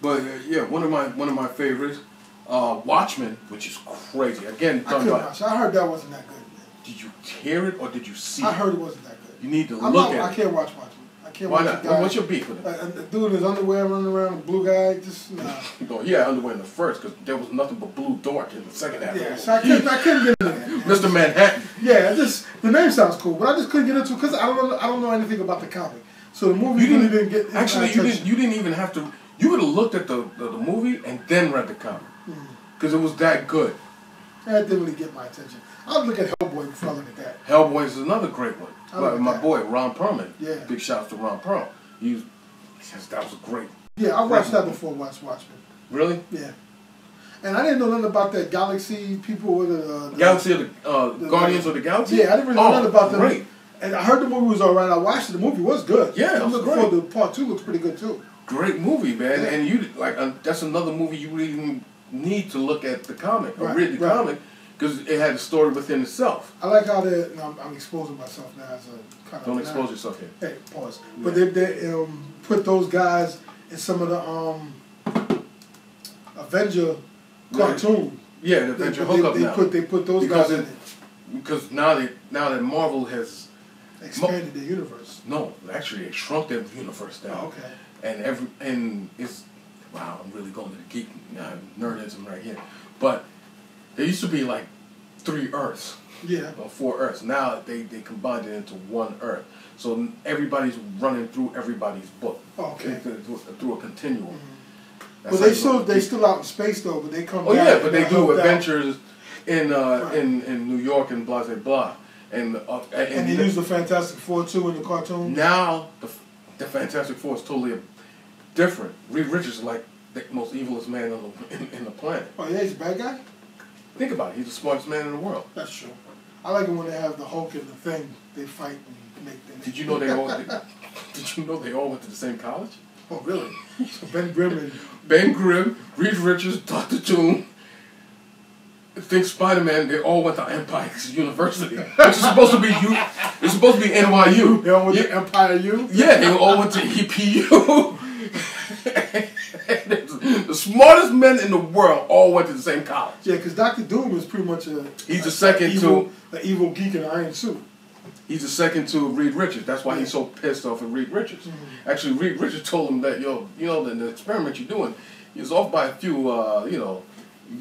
But yeah, one of my favorites, Watchmen, which is crazy. Again, I couldn't watch. I heard that wasn't that good. Man. Did you hear it or did you see it? I heard it wasn't that good. You need to look at it. I can't watch Watchmen. I can't Why watch not? What's your beef with it? A dude in his underwear running around, a blue guy, just nah. No, he had underwear in the first because there was nothing but blue dark in the second half. Yeah, so I couldn't get into that. Mr. Manhattan. Yeah, the name sounds cool, but I just couldn't get into it because I don't know anything about the comic. So the movie really didn't get actually you didn't even have to. You would have looked at the movie and then read the comic because it was that good. That didn't really get my attention. I would look at Hellboy before I look at that. Hellboy is another great one. My boy Ron Perlman. Yeah. Big shouts to Ron Perlman. That was a great. Yeah, I watched that before Watchmen. Really? Yeah. And I didn't know nothing about that Galaxy people with the Galaxy of the Guardians of the Galaxy. Yeah, I didn't really know nothing about them. Great. And I heard the movie was alright. I watched it. The movie was good. Yeah, I'm looking forward to part 2. Looks pretty good too. Great movie, man. Yeah. And you that's another movie you wouldn't even need to look at the comic or read the comic because it had a story within itself. I like how they. I'm exposing myself now as a kind of. Don't expose yourself here. Hey, pause. Yeah. But they put those guys in some of the Avenger cartoon. Yeah, the Avenger hookup now. They put those guys in it. Because now that Marvel has expanded the universe. No, actually, they shrunk their universe down. Oh, okay. And it's wow. I'm really going to the geek nerdism right here. But there used to be like 3 Earths. Yeah. Or 4 Earths. Now they combined it into 1 Earth. So everybody's running through everybody's book. Oh, okay. Through a continuum. Mm-hmm. But they still out in space though. But they come. Oh yeah, but they do adventures in New York and blah blah blah. And they use the Fantastic Four too in the cartoon. Now the Fantastic Four is totally different. Reed Richards is like the most evilest man in the planet. Oh yeah, he's a bad guy? Think about it. He's the smartest man in the world. That's true. I like it when they have the Hulk and the Thing. They fight and make things. Did you know they all went to the same college? Oh really? So Ben Grimm, Reed Richards, Dr. Doom. Think Spider-Man, they all went to Empire University. Which is supposed to be it's supposed to be NYU. They all went to Empire U? Yeah, they all went to EPU. The smartest men in the world all went to the same college. Yeah, because Dr. Doom is pretty much he's the second to an evil geek in an iron suit. He's the second to Reed Richards. That's why he's so pissed off at Reed Richards. Mm-hmm. Actually, Reed Richards told him that the experiment you're doing is off by a few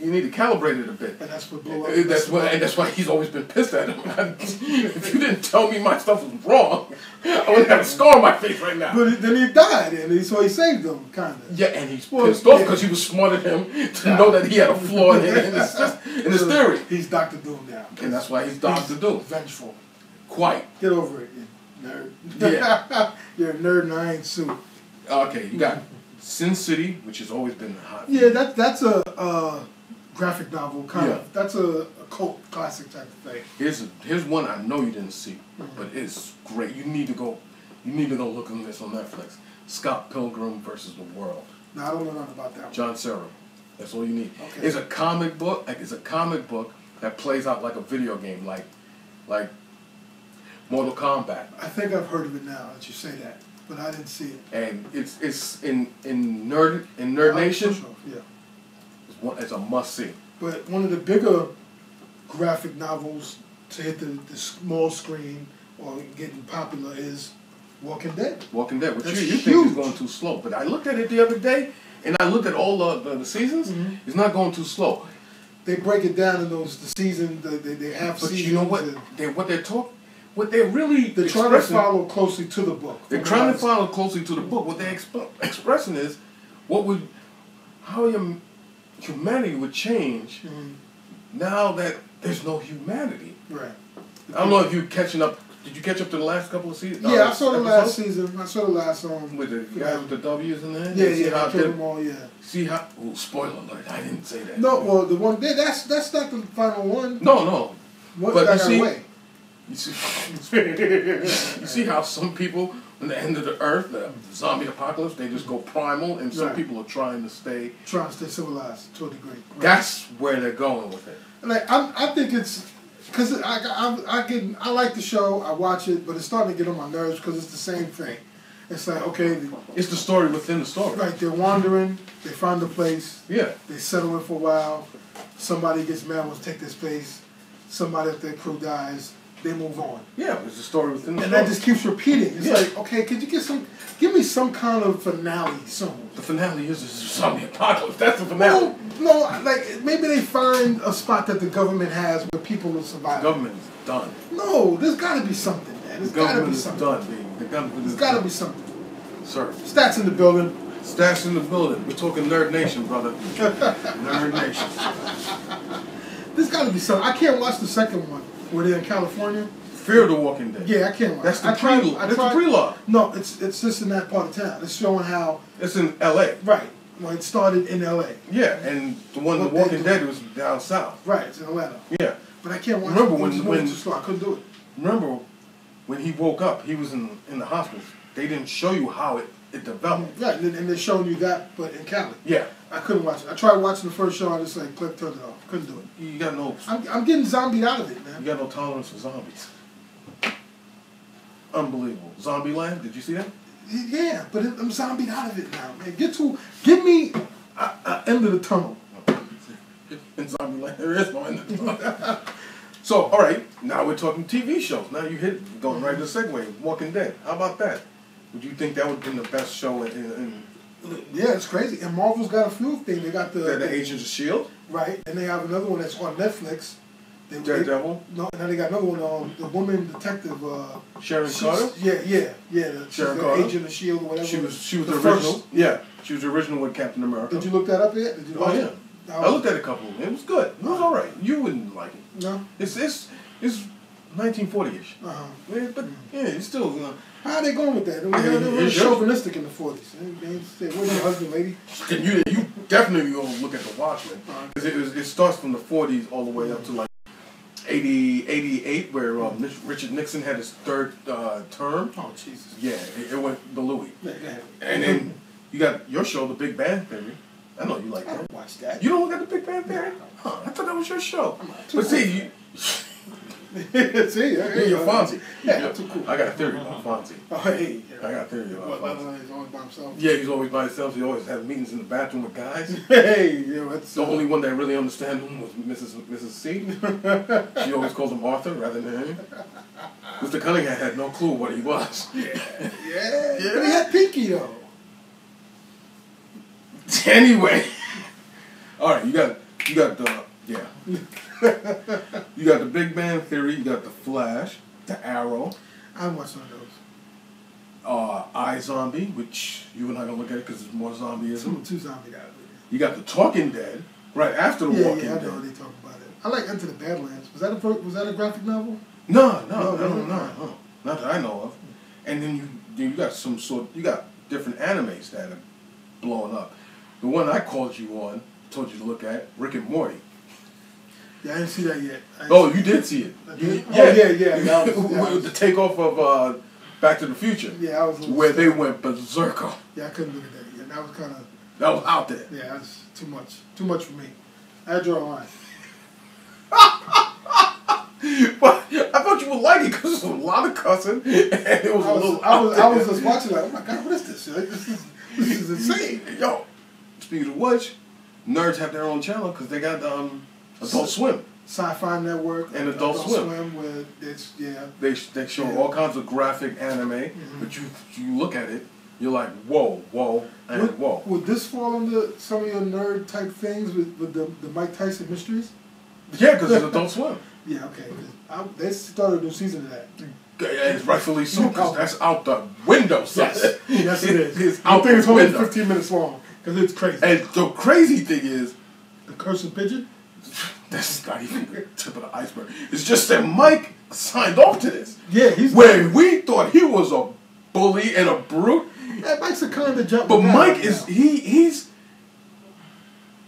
you need to calibrate it a bit. And that's what blew up. That's why he's always been pissed at him. If you didn't tell me my stuff was wrong, I would have a scar on my face right now. But then he died, and so he saved him, kind of. Yeah, and he's pissed off because he was smart than him to know that he had a flaw in his theory. He's Dr. Doom now. And that's why he's Dr. Doom. Vengeful. Quite. Get over it, you nerd. Yeah. You're a nerd in an iron suit. Okay, you got Sin City, which has always been hot. Yeah, that's a graphic novel kind of. That's a cult classic type of thing. Here's one I know you didn't see, but it's great. You need to go look on this on Netflix. Scott Pilgrim versus the World. No, I don't know nothing about that one. John Serra. That's all you need. Okay. It's a comic book. It's a comic book that plays out like a video game, like Mortal Kombat. I think I've heard of it now that you say that, but I didn't see it. And it's in Nerd Nation. Sure. Yeah. It's a must see. But one of the bigger graphic novels to hit the small screen or getting popular is Walking Dead. Walking Dead, which you huge. think is going too slow. But I looked at it the other day, and I looked at all the seasons. Mm-hmm. It's not going too slow. They break it down in the seasons. They have but seasons. You know what? They're trying to follow closely to the book. They're trying to follow closely to the book. What they're expressing is how your humanity would change now that there's no humanity. Right. I don't know if you're catching up. Did you catch up to the last couple of seasons? Yeah, I saw the last season. I saw the last one. With the guys with the W's in there? Yeah, I killed them all, yeah. See how... Oh, spoiler alert. I didn't say that. No, well, the one... That's not the final one. No. But you see... Away. You see how some people, in the end of the earth, the zombie apocalypse, they just go primal, and some people are trying to stay civilized to a degree. Right. That's where they're going with it. Like I think it's because I like the show, I watch it, but it's starting to get on my nerves because it's the same thing. It's like, okay, it's the story within the story. Right, they're wandering, they find a place, Yeah. they settle in for a while, somebody gets mad, wants to take this place, somebody of their crew dies, they move on. Yeah, it's the story within the story. And that just keeps repeating. It's like, okay, could you give me some kind of finale soon? The finale is a zombie apocalypse. That's the finale. No, like, maybe they find a spot that the government has where people will survive. The government is done. No, there's got to be something, man. There's got to be something. Done, baby. The government is There's got to done. be something. Sir. Stats in the building. Stats in the building. We're talking Nerd Nation, brother. Nerd Nation. There's got to be something. I can't watch the second one where they're in California. Fear of the Walking Dead. Yeah, I can't watch. That's the prelogue. No, it's just in that part of town. It's showing how it's in L.A. Right. Well, it started in L.A. Yeah, and the one The Walking Dead was down south. Right, it's in Atlanta. Yeah, but I can't watch. Remember it. when Too slow. I couldn't do it. Remember when he woke up? He was in the hospital. They didn't show you how it developed. Right, and they're showing you that, but in Cali. Yeah, I couldn't watch it. I tried watching the first show. I just like turned it off. Couldn't do it. You got no. I'm getting zombied out of it, man. You got no tolerance for zombies. Unbelievable. Zombieland, did you see that? Yeah, but I'm zombied out of it now, man. Give me an end of the tunnel. In Zombieland, there is no end of the tunnel. So, all right, now we're talking TV shows. Now you going right to the segue. Walking Dead. How about that? Would you think that would have been the best show in Yeah, it's crazy. And Marvel's got a few things. They got the Agents of S.H.I.E.L.D.? Right, and they have another one that's on Netflix. Daredevil? No, and then they got another one, the woman detective. Sharon Carter? Yeah. Sharon Carter? Agent of S.H.I.E.L.D. or whatever. She was the original. Yeah, she was the original with Captain America. Did you look that up yet? Did you oh, yeah. I looked at a couple of them. It was good. It was all right. You wouldn't like it. No? It's 1940-ish. Uh-huh. Yeah, but, yeah, it's still... How are they going with that? They were chauvinistic in the 40s. They say, where's your husband, lady? You definitely going to look at The Watchmen. Because it starts from the 40s all the way up to like 88, where Richard Nixon had his third term. Oh, Jesus. Yeah, it went the Louis. Yeah. And then you got your show, The Big Bang Theory. I know you like that. I don't watch that. You don't look at The Big Bang Theory? Huh, I thought that was your show. But see, See, you're Fonzie. Yeah, too cool. I got a theory about Fonzie. Oh, hey. I got a theory about Fonzie. He's always by himself. Yeah, he's always by himself. He always had meetings in the bathroom with guys. Hey, that's the only one that really understood him was Mrs. C. She always called him Arthur rather than him. Mr. Cunningham had no clue what he was. Yeah. But he had Pinky though. Anyway, all right, you got the you got the Big Bang Theory, you got the Flash, the Arrow. I haven't watched none of those. iZombie, which you and I gonna look at it because it's more zombieism. Too zombie guys. You got the Talking Dead right after the Walking Dead. I know they talk about it. I like Enter the Badlands. Was that a graphic novel? No, not that I know of. And then you got you got different animes that are blowing up. The one I called you on, told you to look at, Rick and Morty. Yeah, I didn't see that yet. You did see it. Yeah. The takeoff of Back to the Future. Yeah, I was. Where they went berserker. Yeah, I couldn't look at that yet. That was kind of. That was out there. Yeah, that's too much. Too much for me. I had to draw a line. But I thought you would like it because there was a lot of cussing and it was I was just watching like, oh my God, what is this? Like, this is insane. Yo, speaking of which, nerds have their own channel because they got Adult Swim. Sci-Fi Network and Adult Swim where it's they show all kinds of graphic anime, but you look at it, you're like whoa, and whoa. Would this fall under some of your nerd type things with the Mike Tyson mysteries? Yeah, because it's Adult Swim. Yeah, okay. They started a new season of that. It's rightfully so, because that's out the window, son. Yes, it is. It's out the window. It's only 15 minutes long because it's crazy. And the crazy thing is, the cursed pigeon. That's not even the tip of the iceberg. It's just that Mike signed off to this. Yeah, where we thought he was a bully and a brute. That Mike's a kind of jump. But Mike is he's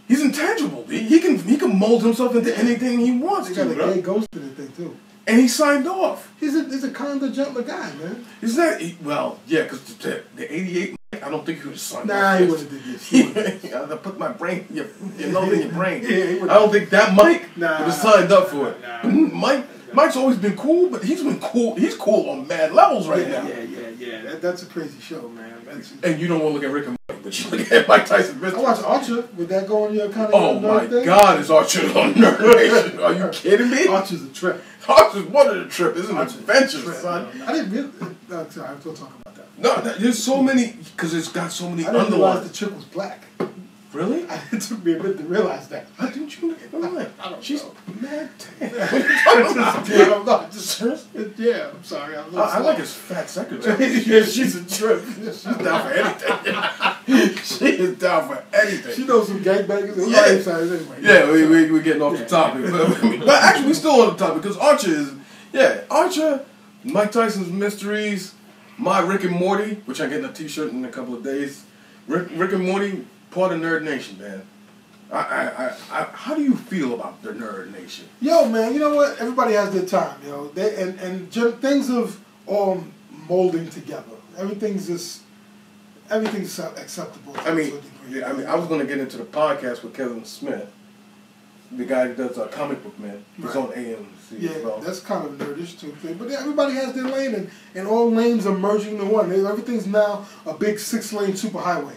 intangible. He can mold himself into anything he wants. He got a gay ghost in the thing too. And he signed off. He's a kind of jumper guy, man. Is that because the '88. I don't think he would have signed off. Nah, he wouldn't have did this. I put my brain, your nose in your brain. Yeah, I don't think that Mike would have signed up for it. Mike's always been cool, but he's been cool. He's cool on mad levels right now. Yeah. Yeah, that's a crazy show, man. And you don't want to look at Rick and Morty, but you look at Mike Tyson Mysteries. I watch Archer. Would that go on your kind of Oh my thing? God, is Archer on Nerd Nation? Are you kidding me? Archer's a trip. Archer's one of the trip. It's an adventure, trip, son. I didn't really... sorry, we'll talk about that. No, there's so many, because it's got so many I didn't realize underlines. the chick was black. Really? It took me a bit to realize that. How didn't you know? She's mad tan. I don't know. Yeah, I'm sorry. I like his fat secretary. Yeah, she's a trip. She's down for anything. She is down for anything. She knows some gangbangers. Yeah, yeah, we're getting off the topic. But actually, we're still on the topic because Archer is, Archer, Mike Tyson's Mysteries, my Rick and Morty, which I'm getting a t-shirt in a couple of days. Rick and Morty, part of Nerd Nation, man. How do you feel about the Nerd Nation? Yo, man, you know what? Everybody has their time, you know. Things have all molding together. Everything's acceptable. I was going to get into the podcast with Kevin Smith, the guy who does Comic Book Man. He's on AMC. Yeah, as well. that's kind of a nerdish too thing. But everybody has their lane, and all lanes are merging into one. Everything's now a big 6-lane superhighway.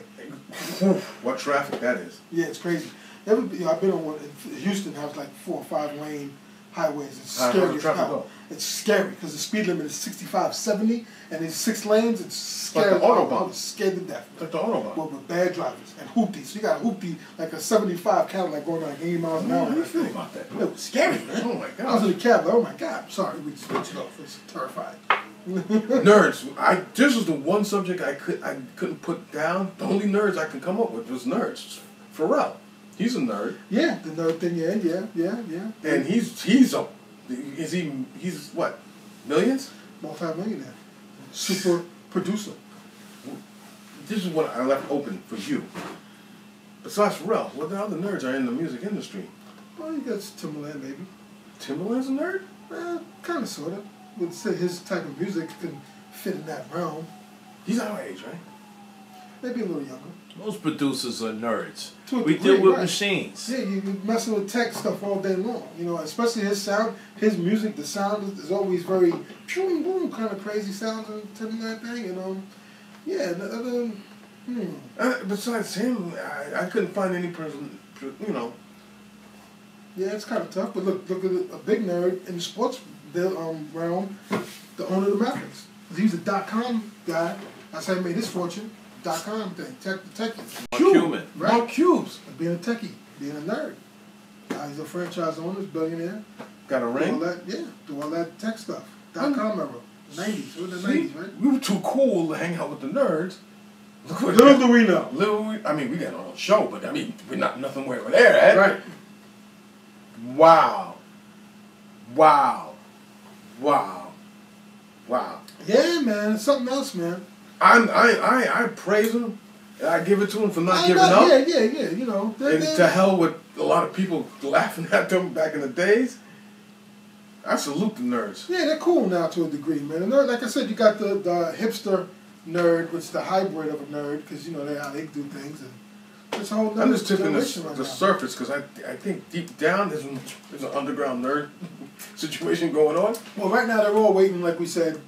What traffic that is. Yeah, it's crazy. I've been on one. Houston has like 4 or 5 lane highways. It's scary as hell. It's scary because the speed limit is 65, 70, and it's 6 lanes. It's scary. Like the Autobahn. I'm scared to death. Like the Autobahn. Well, with bad drivers and hoopties. So you got a hoopty like a 75 Cadillac going like 80 miles an hour. How do you feel about that? It was scary, man. Oh my God. I was in the cab. Like, oh my God. Sorry, we switched it off. It's terrifying. Nerds. This was the one subject I couldn't put down. The only nerds I could come up with was nerds. Pharrell. He's a nerd. Yeah, the nerd thing. Yeah. And he's what? Millions? Multi-millionaire. Super producer. This is what I left open for you. Besides Pharrell, what other nerds are in the music industry? Well, you got Timbaland, maybe. Timbaland's a nerd? Kind of, sort of. Would say his type of music can fit in that realm. He's our age, right? Maybe a little younger. Most producers are nerds. We deal with machines. Yeah, you're messing with tech stuff all day long. You know, especially his sound, his music, the sound is always very boom, boom, kind of crazy sounds and Timbaland thing. And besides him, I couldn't find any person, you know. Yeah, it's kind of tough. But look at a big nerd in the sports realm, the owner of the Mavericks. He's a .com guy. That's how he made his fortune. .com thing, techie. Mark Cubes. Being a techie, being a nerd. Now he's a franchise owner, billionaire. Got a ring? Do all that tech stuff. .com era, 90s. It was the 90s, right? We were too cool to hang out with the nerds. Little do we know. We got our own show, but we're not nothing where we're there at. Right. Wow. Yeah, man, it's something else, man. I praise him. And I give it to him for not giving up. Yeah. You know. And to hell with a lot of people laughing at them back in the days. I salute the nerds. Yeah, they're cool now to a degree, man. The nerd, like I said, you got the hipster nerd, which is the hybrid of a nerd, because you know how they do things, and it's a whole. I'm just tipping the surface because I think deep down there's an underground nerd situation going on. Well, right now they're all waiting, like we said,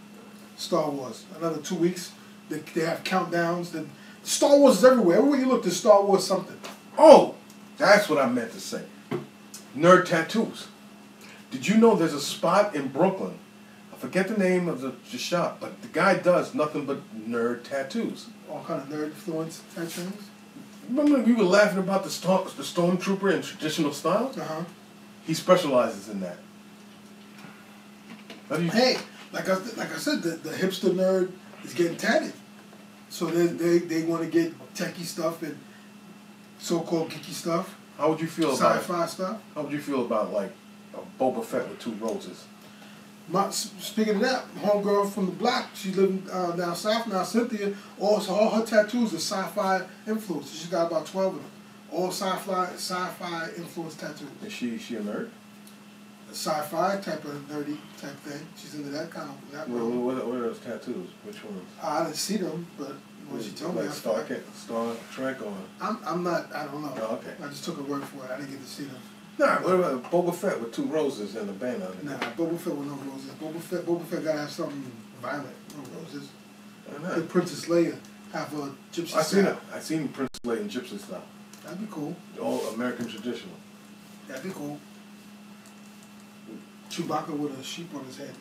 Star Wars. Another 2 weeks. They have countdowns. Star Wars is everywhere. Everywhere you look, there's Star Wars something. Oh, that's what I meant to say. Nerd tattoos. Did you know there's a spot in Brooklyn? I forget the name of the shop, but the guy does nothing but nerd tattoos. All kind of nerd influence type things. Remember we were laughing about the stormtrooper in traditional style? Uh-huh. He specializes in that. Hey, like I said, the hipster nerd is getting tatted. So they want to get techie stuff and so-called geeky stuff. How would you feel about sci-fi stuff? How would you feel about like a Boba Fett with 2 roses? Speaking of that, homegirl from the block, she's living down south now, Cynthia. All her tattoos are sci-fi influenced. She's got about 12 of them. All sci-fi influenced tattoos. Is she a nerd? Sci-fi type of nerdy type thing. She's into that kind of that. What are those tattoos? Which ones? I didn't see them, but when she told me, Star Trek or? I'm not. I don't know. Oh, okay. I just took her word for it. I didn't get to see them. Nah, what about Boba Fett with 2 roses and a band on it? Nah, Boba Fett with no roses. Boba Fett gotta have something violent. No roses. The Princess Leia have a gypsy I seen style. it. I seen Princess Leia in gypsy style. That'd be cool. All American traditional. That'd be cool. Chewbacca with a sheep on his head.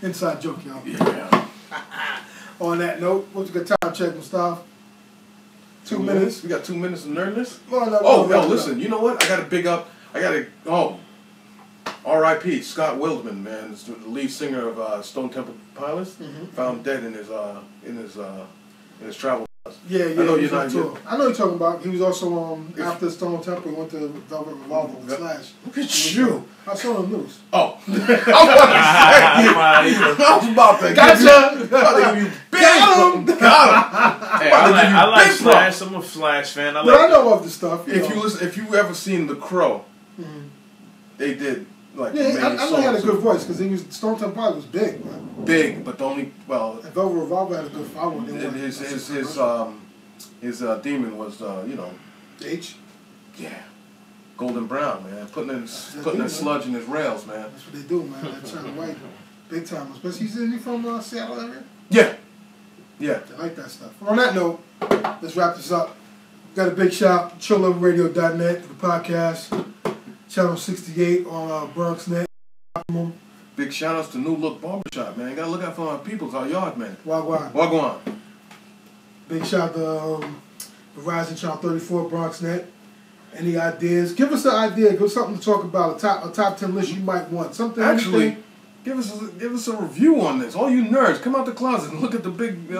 Inside joke, y'all. Yeah. On that note, what's a good time check, Mustafa? 2 minutes. We got 2 minutes of nerdness? Oh, no, listen, you know what? I got to big up. R.I.P. Scott Wildman, man, the lead singer of Stone Temple Pilots, found dead in his travel. Yeah, I know you're not. I know you're talking about. He was also after Stone Temple. He went to Velvet Revolver with Slash. Look at you. I saw the news. Oh, I was about to Gotcha. Got him. Hey, I like Slash. I'm a Slash fan. But I know of the stuff. If you ever seen The Crow, they did. Like I know he had a good voice because Stone Temple Pilots was big, man. Big, but the only and Velvet Revolver had a good following. His demon was H. Yeah, golden brown, man, putting in sludge in his rails, man. That's what they do, man. That China white, big time. Especially he's from Seattle area. Yeah. They like that stuff. On that note, let's wrap this up. Got a big shout, chillloverradio.net for the podcast. Channel 68 on BronxNet. Big shout outs to New Look Barbershop, man. Gotta look out for our peoples, our yard, man. Wagwan. Big shout to Verizon Channel 34, BronxNet. Any ideas? Give us an idea. Give us something to talk about. A top 10 list you might want. Something. Actually, give us a review on this. All you nerds, come out the closet and look at the Big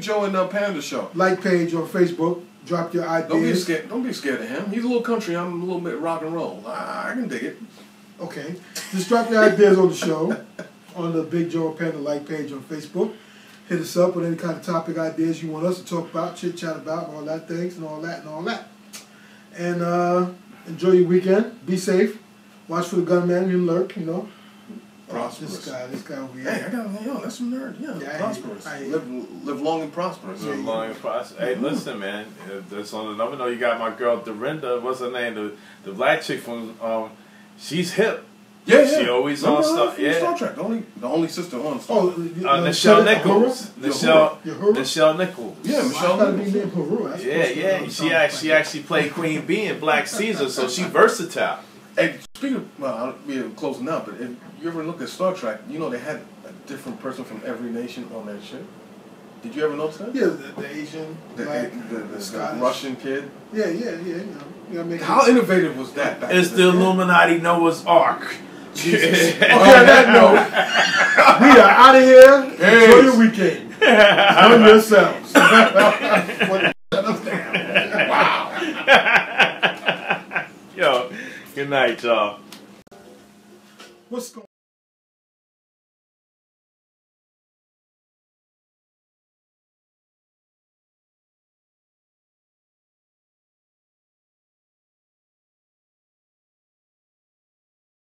Joe and Panda show. Like page on Facebook. Drop your ideas. Don't be scared of him. He's a little country. I'm a little bit rock and roll. I can dig it. Okay. Just drop your ideas on the show on the Big Joe and Panda like page on Facebook. Hit us up with any kind of topic ideas you want us to talk about, chit chat about, and all that things, and all that. And enjoy your weekend. Be safe. Watch for the gunman and lurk. Prosperous. This guy over here. Hey, that's some nerd. Yeah, prosperous. Live long and prosperous. Live long and prosperous. Hey, listen, man. That's on another note. You got my girl Dorinda. What's her name? The black chick from. She's hip. Yeah. She always on stuff. Yeah. Star Trek. The only sister on Star Trek. Nichelle Nichols. Nichelle Nichols. Yeah, Michelle Nichols. Yeah. She actually played Queen Bee in Black Caesar, so she versatile. Hey, speaking of, we're closing out, but if you ever look at Star Trek, they had a different person from every nation on that ship. Did you ever notice that? Yeah, the Asian, the Russian kid. Yeah. How innovative was that? It's the Illuminati Noah's Ark. Jesus. Okay, on that note, we are out of here. Enjoy your weekend. Enjoy yourselves. Wow. Yo, good night, y'all. What's going on?